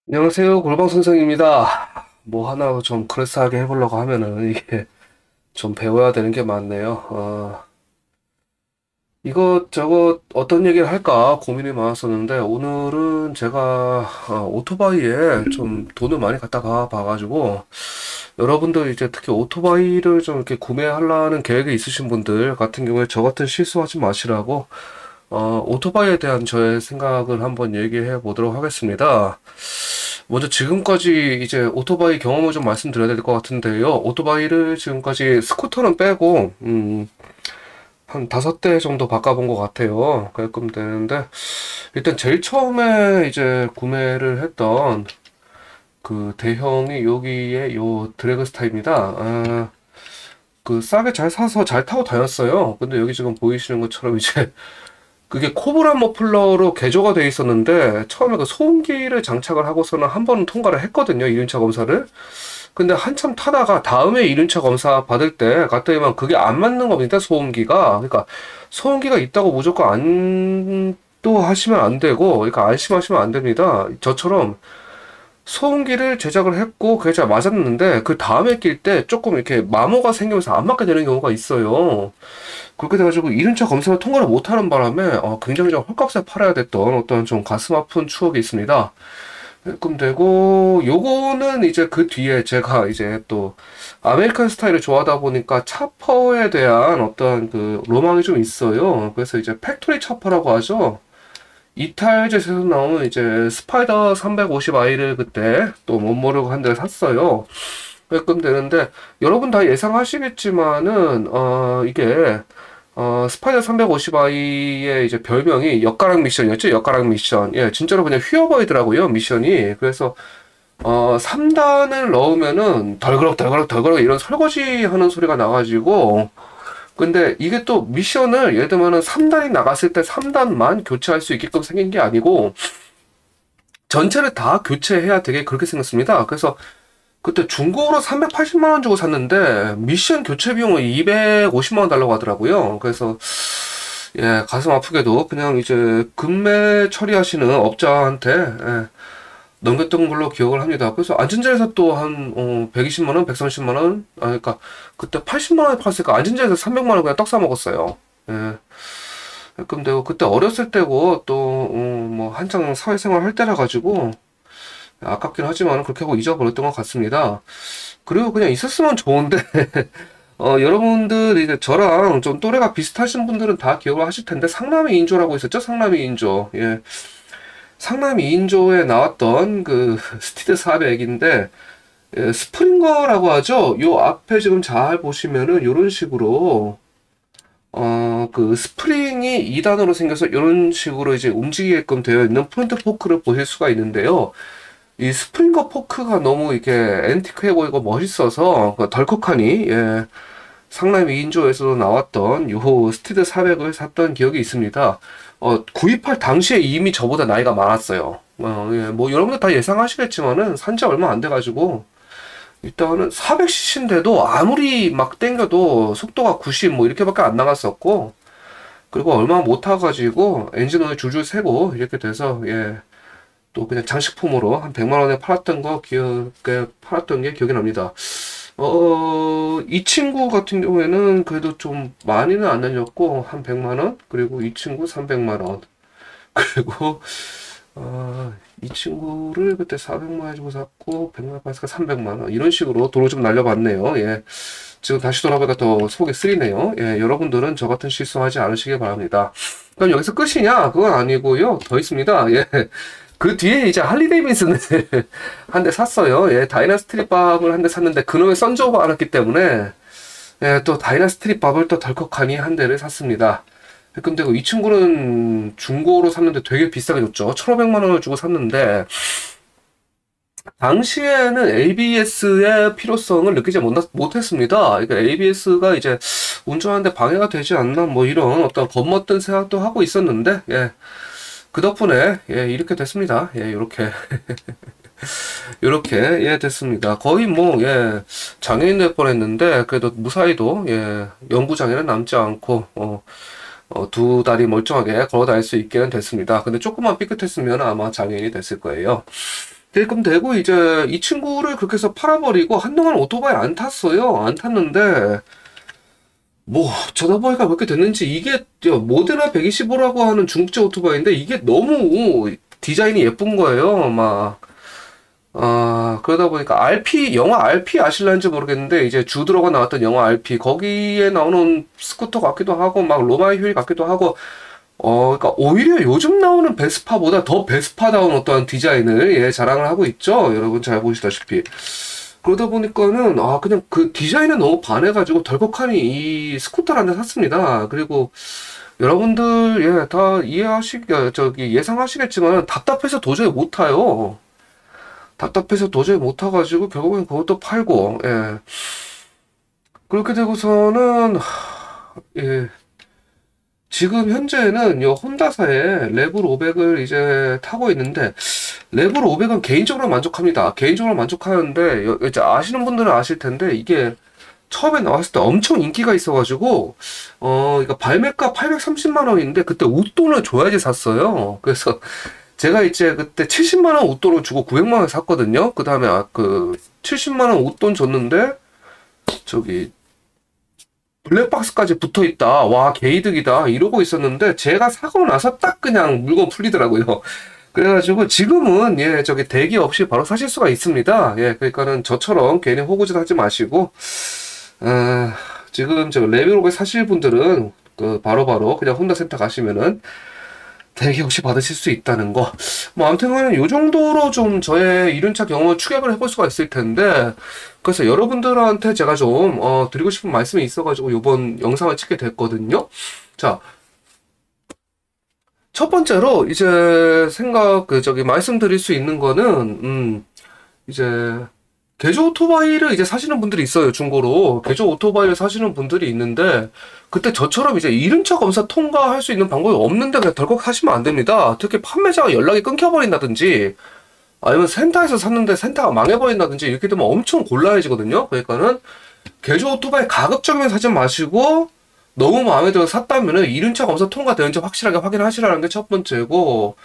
안녕하세요. 골방 선생입니다. 뭐 하나 좀 그럴싸하게 해보려고 하면은 이게 좀 배워야 되는 게 많네요. 이것저것 어떤 얘기를 할까 고민이 많았었는데 오늘은 제가 오토바이에 좀 돈을 많이 갖다가 봐가지고 여러분들 이제 특히 오토바이를 좀 이렇게 구매하려는 계획이 있으신 분들 같은 경우에 저 같은 실수하지 마시라고 오토바이에 대한 저의 생각을 한번 얘기해 보도록 하겠습니다. 먼저 지금까지 이제 오토바이 경험을 좀 말씀드려야 될 것 같은데요. 오토바이를 지금까지 스쿠터는 빼고, 한 5대 정도 바꿔본 것 같아요. 그래끔 되는데, 일단 제일 처음에 이제 구매를 했던 그 대형이 여기에 요 드래그스타입니다. 그 싸게 잘 사서 잘 타고 다녔어요. 근데 여기 지금 보이시는 것처럼 이제 그게 코브라 머플러로 개조가 돼 있었는데 처음에 그 소음기를 장착을 하고서는 한 번은 통과를 했거든요. 이륜차 검사를. 근데 한참 타다가 다음에 이륜차 검사 받을 때 갔더니만 그게 안 맞는 겁니다. 소음기가. 그러니까 소음기가 있다고 무조건 안 또 하시면 안 되고 그러니까 안심하시면 안 됩니다. 저처럼 소음기를 제작을 했고 그게 잘 맞았는데 그 다음에 낄 때 조금 이렇게 마모가 생기면서 안 맞게 되는 경우가 있어요. 그렇게 돼가지고 이륜차 검사를 통과를 못하는 바람에 굉장히 좀 헐값에 팔아야 됐던 어떤 좀 가슴 아픈 추억이 있습니다. 그럼 되고 요거는 이제 그 뒤에 제가 이제 또 아메리칸 스타일을 좋아하다 보니까 차퍼에 대한 어떤 그 로망이 좀 있어요. 그래서 이제 팩토리 차퍼라고 하죠. 이탈제에서 나오는 이제 스파이더 350i를 그때 또 못 모르고 한 대를 샀어요. 그끔 되는데 여러분 다 예상하시겠지만은 이게 스파이더 350i의 이제 별명이 엿가락 미션이었죠. 엿가락 미션. 예, 진짜로 그냥 휘어버리더라고요, 미션이. 그래서 3단을 넣으면은 덜그럭 덜그럭 덜그럭 이런 설거지 하는 소리가 나가지고 근데 이게 또 미션을 예를 들면은 3단이 나갔을 때 3단만 교체할 수 있게끔 생긴 게 아니고 전체를 다 교체해야 되게 그렇게 생겼습니다. 그래서 그때 중고로 380만 원 주고 샀는데 미션 교체 비용은 250만 원 달라고 하더라고요. 그래서 예, 가슴 아프게도 그냥 이제 금매 처리하시는 업자한테 넘겼던 걸로 기억을 합니다. 그래서 안전자에서 또 한 120만 원, 130만 원, 그러니까 그때 80만 원에 팔았으니까 안전자에서 300만 원 그냥 떡 사 먹었어요. 예. 그럼 되고 그때 어렸을 때고 또 뭐 한창 사회생활 할 때라 가지고 아깝긴 하지만 그렇게 하고 잊어버렸던 것 같습니다. 그리고 그냥 있었으면 좋은데 여러분들 이제 저랑 좀 또래가 비슷하신 분들은 다 기억을 하실 텐데 상남이 인조라고 있었죠? 상남이 인조. 예. 상남이 인조에 나왔던 그 스티드 400인데 스프링거라고 하죠. 요 앞에 지금 잘 보시면은 요런 식으로 그 스프링이 2단으로 생겨서 이런 식으로 이제 움직이게끔 되어 있는 프론트 포크를 보실 수가 있는데요. 이 스프링거 포크가 너무 이렇게 앤티크해 보이고 멋있어서 그 덜컥하니 예, 상남 2인조에서도 나왔던 요 스티드 400을 샀던 기억이 있습니다. 구입할 당시에 이미 저보다 나이가 많았어요. 예, 뭐 여러분들 다 예상하시겠지만은 산지 얼마 안 돼가지고 일단은 400cc인데도 아무리 막 땡겨도 속도가 90 뭐 이렇게밖에 안 나갔었고 그리고 얼마 못 타가지고 엔진 오일 줄줄 새고 이렇게 돼서 예. 또 그냥 장식품으로 한 100만 원에 팔았던 거 기억에 팔았던 게 기억이 납니다. 이 친구 같은 경우에는 그래도 좀 많이는 안 날렸고 한 100만 원 그리고 이 친구 300만 원 그리고 이 친구를 그때 400만 원 주고 샀고 100만 원 팔았으니까 300만 원 이런 식으로 돈을 좀 날려봤네요. 예. 지금 다시 돌아보니까 더 속이 쓰리네요. 예, 여러분들은 저 같은 실수하지 않으시길 바랍니다. 그럼 여기서 끝이냐? 그건 아니고요. 더 있습니다. 예. 그 뒤에 이제 할리 데이비슨을 한 대 샀어요. 예, 다이나스트리 밥을 한 대 샀는데 그놈의 선조가 알았기 때문에 예, 또 다이나스트리 밥을 또 덜컥하니 한 대를 샀습니다. 근데 이 친구는 중고로 샀는데 되게 비싸게 줬죠. 1,500만 원을 주고 샀는데 당시에는 ABS의 필요성을 느끼지 못했습니다. 그러니까 ABS가 이제 운전하는데 방해가 되지 않나 뭐 이런 어떤 겁먹던 생각도 하고 있었는데 예. 그 덕분에 예, 이렇게 됐습니다. 예, 이렇게 이렇게 예, 됐습니다. 거의 뭐 예, 장애인 될 뻔했는데 그래도 무사히도 예, 영구 장애는 남지 않고 두 다리 멀쩡하게 걸어 다닐 수 있게는 됐습니다. 근데 조금만 삐끗했으면 아마 장애인이 됐을 거예요. 되끔 되고 이제 이 친구를 그렇게 해서 팔아버리고 한동안 오토바이 안 탔어요. 안 탔는데 뭐 쳐다보니까 그렇게 됐는지 이게 모데나 125라고 하는 중국제 오토바이인데 이게 너무 디자인이 예쁜 거예요. 막 그러다 보니까 RP, 영화 RP 아실란지 모르겠는데, 이제 주드로가 나왔던 영화 RP, 거기에 나오는 스쿠터 같기도 하고, 막 로마의 휴일 같기도 하고, 그러니까 오히려 요즘 나오는 베스파보다 더 베스파다운 어떠한 디자인을, 예, 자랑을 하고 있죠. 여러분 잘 보시다시피. 그러다 보니까는, 그냥 그 디자인에 너무 반해가지고 덜컥하니 이 스쿠터를 한 대 샀습니다. 그리고 여러분들, 예, 다 예상하시겠지만, 답답해서 도저히 못 타요. 답답해서 도저히 못 타가지고 결국엔 그것도 팔고, 예. 그렇게 되고서는 예. 지금 현재는 요 혼다사의 레블 500을 이제 타고 있는데, 레블 500은 개인적으로 만족합니다. 개인적으로 만족하는데 이제 아시는 분들은 아실 텐데 이게 처음에 나왔을 때 엄청 인기가 있어가지고 그러니까 발매가 830만 원인데 그때 웃돈을 줘야지 샀어요. 그래서 제가 이제 그때 70만 원 웃돈을 주고 900만 원 샀거든요. 그 다음에 그 70만 원 웃돈 줬는데 저기 블랙박스까지 붙어 있다. 와, 개이득이다. 이러고 있었는데 제가 사고 나서 딱 그냥 물건 풀리더라고요. 그래가지고 지금은 예, 저기 대기 없이 바로 사실 수가 있습니다. 예, 그러니까는 저처럼 괜히 호구짓 하지 마시고 지금 저 레벨업에 사실 분들은 그 바로바로 그냥 혼다센터 가시면은 대기 없이 받으실 수 있다는 거. 뭐, 아무튼 요 정도로 좀 저의 이륜차 경험을 추격을 해볼 수가 있을 텐데, 그래서 여러분들한테 제가 좀, 드리고 싶은 말씀이 있어가지고 요번 영상을 찍게 됐거든요. 자, 첫 번째로 이제 말씀드릴 수 있는 거는, 이제, 개조 오토바이를 이제 사시는 분들이 있어요, 중고로. 개조 오토바이를 사시는 분들이 있는데, 그때 저처럼 이제 이륜차 검사 통과할 수 있는 방법이 없는데 그냥 덜컥 하시면 안 됩니다. 특히 판매자가 연락이 끊겨버린다든지, 아니면 센터에서 샀는데 센터가 망해버린다든지, 이렇게 되면 엄청 곤란해지거든요. 그러니까는, 개조 오토바이 가급적이면 사지 마시고, 너무 마음에 들어서 샀다면은 이륜차 검사 통과되는지 확실하게 확인하시라는 게 첫 번째고,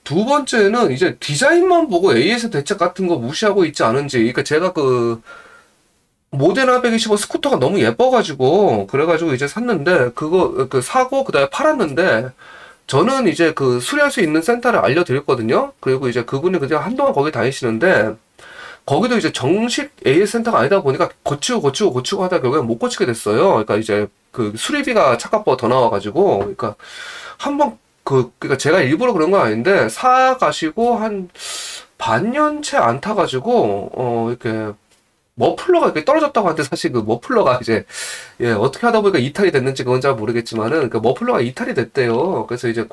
두 번째는 이제 디자인만 보고 AS 대책 같은 거 무시하고 있지 않은지. 그러니까 제가 그 모데나 125 스쿠터가 너무 예뻐가지고 그래가지고 이제 샀는데 그거 그 사고 그다음에 팔았는데 저는 이제 그 수리할 수 있는 센터를 알려드렸거든요. 그리고 이제 그분이 그냥 한동안 거기 다니시는데 거기도 이제 정식 AS 센터가 아니다 보니까 고치고 하다 결국엔 못 고치게 됐어요. 그러니까 이제 그 수리비가 차값보다 더 나와가지고 그러니까 한번 그러니까 제가 일부러 그런 건 아닌데, 사가시고, 한, 반년 채 안 타가지고, 이렇게, 머플러가 이렇게 떨어졌다고 하는데, 사실 그 머플러가 이제, 예, 어떻게 하다 보니까 이탈이 됐는지 그건 잘 모르겠지만은, 그 머플러가 이탈이 됐대요. 그래서 이제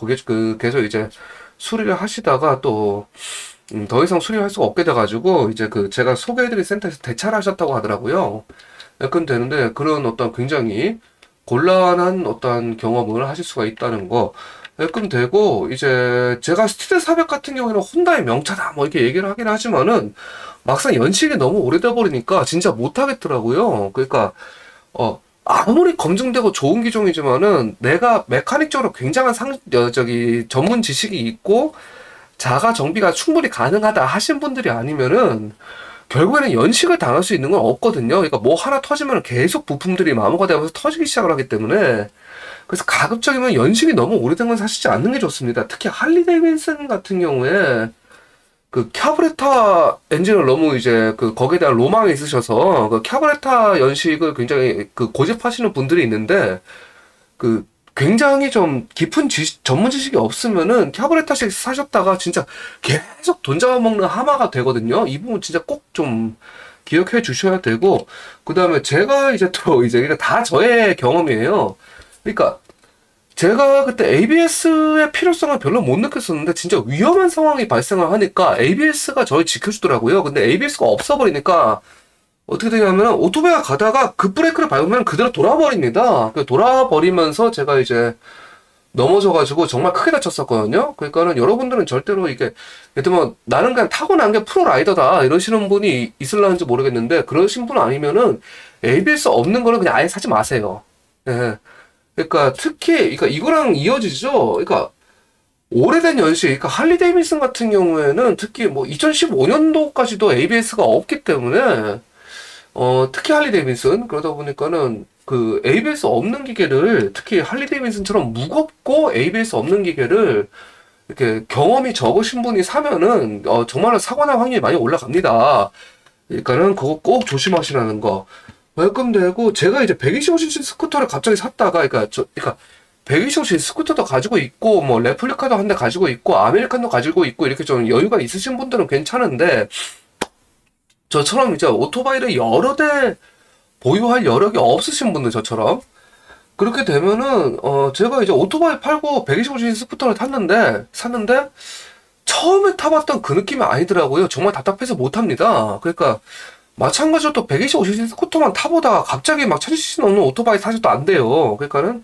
계속 이제 수리를 하시다가 또, 더 이상 수리할 수가 없게 돼가지고, 이제 제가 소개해드린 센터에서 대차를 하셨다고 하더라고요. 약간 되는데, 그런 어떤 굉장히 곤란한 어떤 경험을 하실 수가 있다는 거. 예금 되고 이제 제가 스티드 400 같은 경우에는 혼다의 명차다 뭐 이렇게 얘기를 하긴 하지만은 막상 연식이 너무 오래돼 버리니까 진짜 못 하겠더라고요. 그러니까 아무리 검증되고 좋은 기종이지만은 내가 메카닉적으로 굉장한 전문 지식이 있고 자가 정비가 충분히 가능하다 하신 분들이 아니면은 결국에는 연식을 당할 수 있는 건 없거든요. 그러니까 뭐 하나 터지면 계속 부품들이 마모가 되면서 터지기 시작을 하기 때문에 그래서 가급적이면 연식이 너무 오래된 건 사시지 않는 게 좋습니다. 특히 할리 데이비슨 같은 경우에 그 캬브레타 엔진을 너무 이제 거기에 대한 로망이 있으셔서 그 캬브레타 연식을 굉장히 고집하시는 분들이 있는데 굉장히 좀 깊은 전문 지식이 없으면은 캬브레타식 사셨다가 진짜 계속 돈 잡아먹는 하마가 되거든요. 이 부분 진짜 꼭 좀 기억해 주셔야 되고, 그 다음에 제가 이제 또 이제 이거 다 저의 경험이에요. 그러니까 제가 그때 ABS의 필요성을 별로 못 느꼈었는데 진짜 위험한 상황이 발생을 하니까 ABS가 저를 지켜주더라고요. 근데 ABS가 없어버리니까 어떻게 되냐면 오토바이가 가다가 급브레이크를 밟으면 그대로 돌아버립니다. 돌아버리면서 제가 이제 넘어져가지고 정말 크게 다쳤었거든요. 그러니까는 여러분들은 절대로 이게 예를 들면 나는 그냥 타고난 게 프로라이더다 이러시는 분이 있을런지 모르겠는데 그러신 분 아니면은 ABS 없는 거는 그냥 아예 사지 마세요. 예. 그러니까 특히 그러니까 이거랑 이어지죠. 그러니까 오래된 연식, 그러니까 할리 데이비슨 같은 경우에는 특히 뭐 2015년도까지도 ABS가 없기 때문에 특히 할리 데이비슨 그러다 보니까는 그 ABS 없는 기계를 특히 할리 데이비슨처럼 무겁고 ABS 없는 기계를 이렇게 경험이 적으신 분이 사면은 정말로 사고 날 확률이 많이 올라갑니다. 그러니까는 그거 꼭 조심하시라는 거. welcome 되고 제가 이제 125cc 스쿠터를 갑자기 샀다가 그러니까 125cc 스쿠터도 가지고 있고 뭐 레플리카도 한 대 가지고 있고 아메리칸도 가지고 있고 이렇게 좀 여유가 있으신 분들은 괜찮은데 저처럼 이제 오토바이를 여러 대 보유할 여력이 없으신 분들 저처럼 그렇게 되면은 제가 이제 오토바이 팔고 125cc 스쿠터를 샀는데 처음에 타봤던 그 느낌이 아니더라고요. 정말 답답해서 못 탑니다. 그러니까 마찬가지로 또 125cc 스쿠터만 타보다가 갑자기 막 1000cc 넘는 오토바이 타셔도 안 돼요. 그러니까는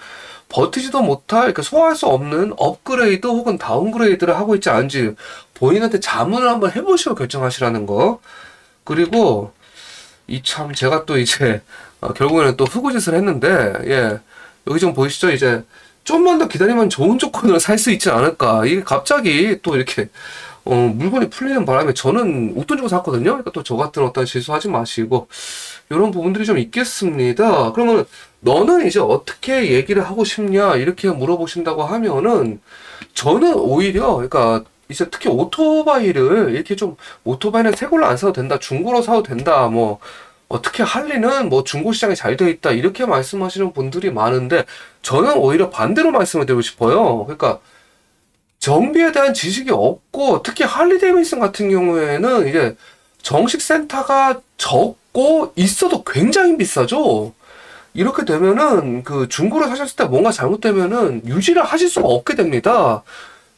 버티지도 못할, 이렇게 소화할 수 없는 업그레이드 혹은 다운그레이드를 하고 있지 않은지 본인한테 자문을 한번 해보시고 결정하시라는 거. 그리고 이 참 제가 또 이제 결국에는 또 후구짓을 했는데 예 여기 좀 보이시죠? 이제 좀만 더 기다리면 좋은 조건으로 살 수 있지 않을까. 이게 갑자기 또 이렇게 물건이 풀리는 바람에 저는 웃돈 주고 샀거든요. 그러니까 또 저 같은 어떤 실수하지 마시고 이런 부분들이 좀 있겠습니다. 그러면 너는 이제 어떻게 얘기를 하고 싶냐 이렇게 물어보신다고 하면은 저는 오히려 그러니까 이제 특히 오토바이를 이렇게 좀 오토바이는 새 걸로 안 사도 된다, 중고로 사도 된다, 뭐 특히 할리는 뭐 중고 시장이 잘 돼 있다 이렇게 말씀하시는 분들이 많은데 저는 오히려 반대로 말씀을 드리고 싶어요. 그러니까 정비에 대한 지식이 없고 특히 할리 데이비슨 같은 경우에는 이제 정식 센터가 적고 있어도 굉장히 비싸죠. 이렇게 되면은 그 중고를 사셨을 때 뭔가 잘못되면은 유지를 하실 수가 없게 됩니다.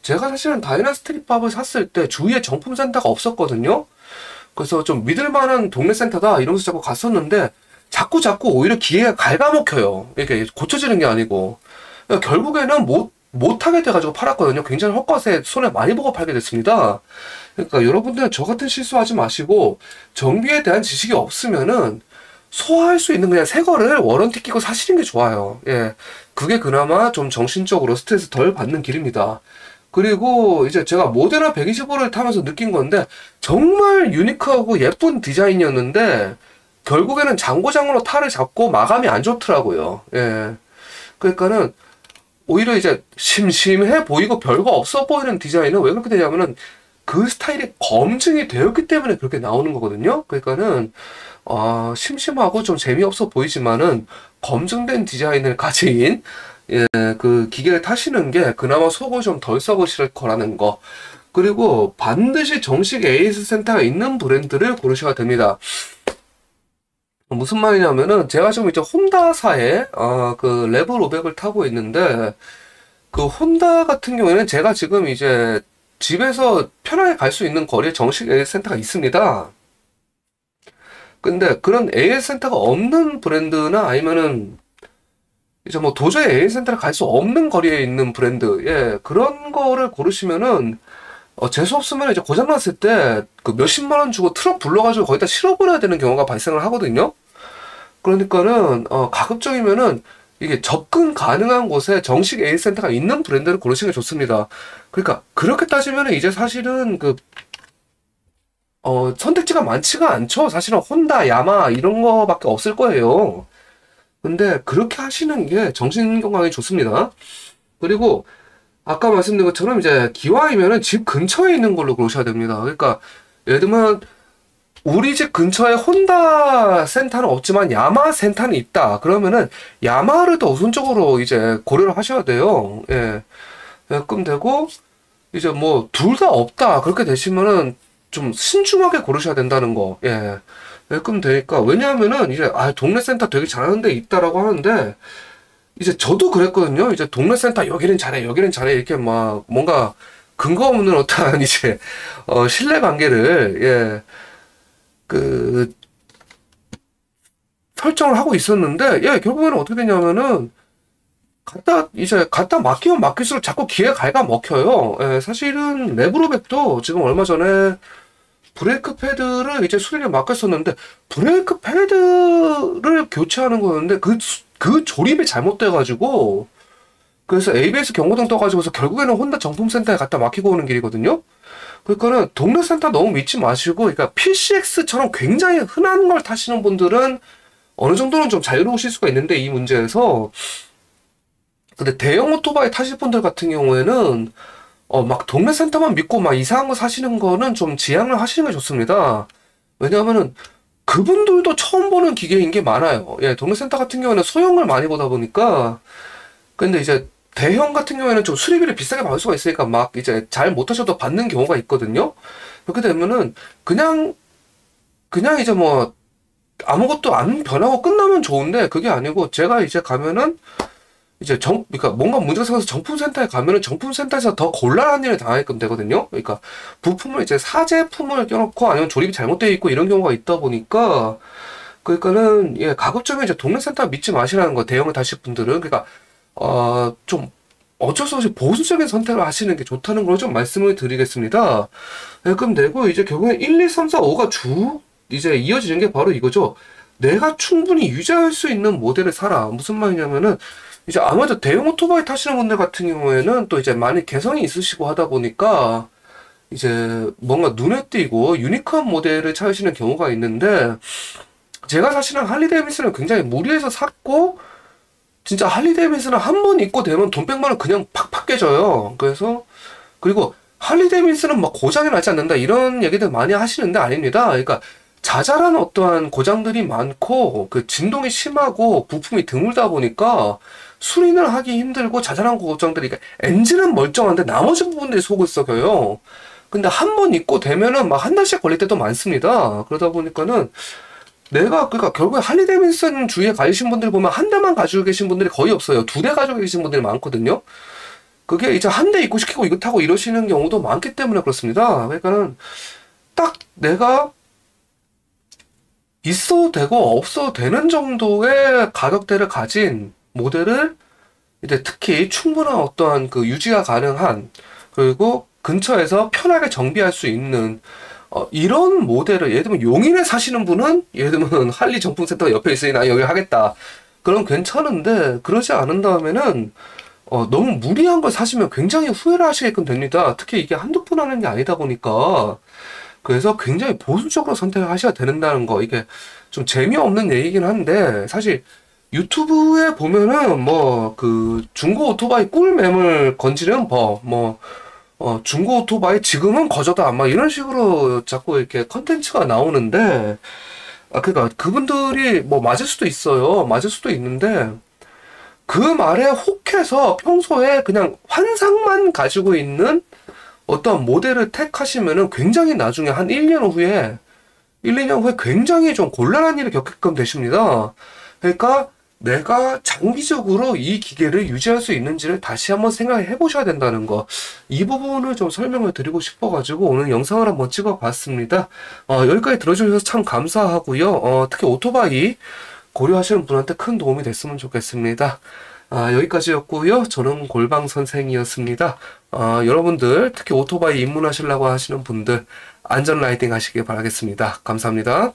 제가 사실은 다이나 스트릿밥을 샀을 때 주위에 정품 센터가 없었거든요. 그래서 좀 믿을 만한 동네 센터다 이러면서 자꾸 갔었는데 자꾸 오히려 기회가 갉아먹혀요. 이게 고쳐지는 게 아니고. 그러니까 결국에는 못하게 돼가지고 팔았거든요. 굉장히 헛것에 손에 많이 보고 팔게 됐습니다. 그러니까 여러분들은 저 같은 실수하지 마시고 정비에 대한 지식이 없으면은 소화할 수 있는 그냥 새 거를 워런티 끼고 사시는 게 좋아요. 예. 그게 그나마 좀 정신적으로 스트레스 덜 받는 길입니다. 그리고 이제 제가 모데나 125를 타면서 느낀 건데 정말 유니크하고 예쁜 디자인이었는데 결국에는 장고장으로 탈을 잡고 마감이 안 좋더라고요. 예. 그러니까는 오히려 이제 심심해 보이고 별거 없어 보이는 디자인은 왜 그렇게 되냐면은 그 스타일이 검증이 되었기 때문에 그렇게 나오는 거거든요. 그러니까는 심심하고 좀 재미없어 보이지만은 검증된 디자인을 가진 예, 그 기계를 타시는 게 그나마 속을 좀 덜 썩으실 거라는 거. 그리고 반드시 정식 AS 센터가 있는 브랜드를 고르셔야 됩니다. 무슨 말이냐면은 제가 지금 이제 혼다사의 그 레벨 500을 타고 있는데 그 혼다 같은 경우에는 제가 지금 이제 집에서 편하게 갈 수 있는 거리에 정식 AS 센터가 있습니다. 근데 그런 AS 센터가 없는 브랜드나 아니면은 이제 뭐 도저히 AS 센터를 갈 수 없는 거리에 있는 브랜드, 예, 그런 거를 고르시면은 재수 없으면 이제 고장났을 때 그 몇십만 원 주고 트럭 불러가지고 거기다 실어버려야 되는 경우가 발생을 하거든요. 그러니까는 가급적이면은 이게 접근 가능한 곳에 정식 AS 센터가 있는 브랜드를 고르시는 게 좋습니다. 그러니까 그렇게 따지면은 이제 사실은 그 선택지가 많지가 않죠. 사실은 혼다, 야마 이런 거밖에 없을 거예요. 근데 그렇게 하시는 게 정신 건강에 좋습니다. 그리고 아까 말씀드린 것처럼 이제 기왕이면은 집 근처에 있는 걸로 고르셔야 됩니다. 그러니까 예를 들면 우리 집 근처에 혼다 센터는 없지만 야마 센터는 있다. 그러면은 야마를 더 우선적으로 이제 고려를 하셔야 돼요. 예. 그럼 되고 이제 뭐 둘 다 없다. 그렇게 되시면은 좀 신중하게 고르셔야 된다는 거. 예. 그럼 되니까 왜냐하면은 이제 동네 센터 되게 잘하는 데 있다라고 하는데 이제 저도 그랬거든요. 이제 동네 센터 여기는 잘해, 여기는 잘해 이렇게 막 뭔가 근거 없는 어떠한 이제 신뢰 관계를 예. 그 설정을 하고 있었는데 예 결국에는 어떻게 되냐면은 갖다 맡기면 맡길수록 자꾸 기회 갉아먹혀요. 예, 사실은 레브로백도 지금 얼마 전에 브레이크 패드를 이제 수리를 맡겼었는데 브레이크 패드를 교체하는 거였는데 그 조립이 잘못돼가지고 그래서 ABS 경고등 떠가지고서 결국에는 혼다 정품센터에 갖다 맡기고 오는 길이거든요. 그러니까는 동네 센터 너무 믿지 마시고, 그러니까 PCX처럼 굉장히 흔한 걸 타시는 분들은 어느 정도는 좀 자유로우실 수가 있는데, 이 문제에서. 근데 대형 오토바이 타실 분들 같은 경우에는 막 동네 센터만 믿고 막 이상한 거 사시는 거는 좀 지양을 하시는 게 좋습니다. 왜냐하면은 그분들도 처음 보는 기계인 게 많아요. 예, 동네 센터 같은 경우는 소형을 많이 보다 보니까. 근데 이제 대형 같은 경우에는 좀 수리비를 비싸게 받을 수가 있으니까 막 이제 잘 못하셔도 받는 경우가 있거든요. 그렇게 되면은 그냥 이제 뭐 아무것도 안 변하고 끝나면 좋은데, 그게 아니고 제가 이제 가면은 이제 그러니까 뭔가 문제가 생겨서 정품센터에 가면은 정품센터에서 더 곤란한 일을 당하게끔 되거든요. 그러니까 부품을 이제 사제품을 껴놓고 아니면 조립이 잘못되어 있고 이런 경우가 있다 보니까, 그러니까는 예, 가급적이면 이제 동네 센터 믿지 마시라는 거, 대형을 다실 분들은. 그러니까 좀 어쩔 수 없이 보수적인 선택을 하시는 게 좋다는 걸 좀 말씀을 드리겠습니다. 예, 그럼 내고 이제 결국엔 1, 2, 3, 4, 5가 이제 이어지는 게 바로 이거죠. 내가 충분히 유지할 수 있는 모델을 사라. 무슨 말이냐면은 이제 아무래도 대형 오토바이 타시는 분들 같은 경우에는 또 이제 많이 개성이 있으시고 하다 보니까 이제 뭔가 눈에 띄고 유니크한 모델을 찾으시는 경우가 있는데, 제가 사실은 할리데이비스는 굉장히 무리해서 샀고, 진짜 할리데이비스는 한 번 입고 되면 돈 100만 원 그냥 팍팍 깨져요. 그래서 그리고 할리데이비스는 막 고장이 나지 않는다 이런 얘기들 많이 하시는데 아닙니다. 그러니까 자잘한 어떠한 고장들이 많고 그 진동이 심하고 부품이 드물다 보니까 수리는 하기 힘들고, 자잘한 고장들이, 그러니까 엔진은 멀쩡한데 나머지 부분들이 속을 썩여요. 근데 한 번 입고 되면은 막 한 달씩 걸릴 때도 많습니다. 그러다 보니까는 그러니까 결국에 할리데이비슨 주위에 가신 분들 보면 한 대만 가지고 계신 분들이 거의 없어요. 두 대 가지고 계신 분들이 많거든요. 그게 이제 한 대 입고 시키고 이거 타고 이러시는 경우도 많기 때문에 그렇습니다. 그러니까는 딱 내가 있어도 되고 없어도 되는 정도의 가격대를 가진 모델을 이제 특히 충분한 어떠한 그 유지가 가능한, 그리고 근처에서 편하게 정비할 수 있는 이런 모델을, 예를 들면 용인에 사시는 분은 예를 들면 할리 정품센터 옆에 있으니 나 여기 하겠다. 그럼 괜찮은데, 그러지 않은 다음에는 너무 무리한 걸 사시면 굉장히 후회를 하시게끔 됩니다. 특히 이게 한두 푼 하는 게 아니다 보니까. 그래서 굉장히 보수적으로 선택을 하셔야 된다는 거, 이게 좀 재미없는 얘기긴 한데, 사실 유튜브에 보면은 뭐 그 중고 오토바이 꿀매물 건지는 법, 뭐 중고 오토바이 지금은 거저다 막 이런 식으로 자꾸 이렇게 컨텐츠가 나오는데, 그러니까 그분들이 뭐 맞을 수도 있어요. 맞을 수도 있는데, 그 말에 혹해서 평소에 그냥 환상만 가지고 있는 어떤 모델을 택하시면은 굉장히 나중에 한 1, 2년 후에 굉장히 좀 곤란한 일을 겪게끔 되십니다. 그러니까 내가 장기적으로 이 기계를 유지할 수 있는지를 다시 한번 생각해 보셔야 된다는 거. 이 부분을 좀 설명을 드리고 싶어가지고 오늘 영상을 한번 찍어봤습니다. 여기까지 들어주셔서 참 감사하고요. 특히 오토바이 고려하시는 분한테 큰 도움이 됐으면 좋겠습니다. 여기까지였고요. 저는 골방 선생이었습니다. 여러분들 특히 오토바이 입문하시려고 하시는 분들 안전 라이딩 하시길 바라겠습니다. 감사합니다.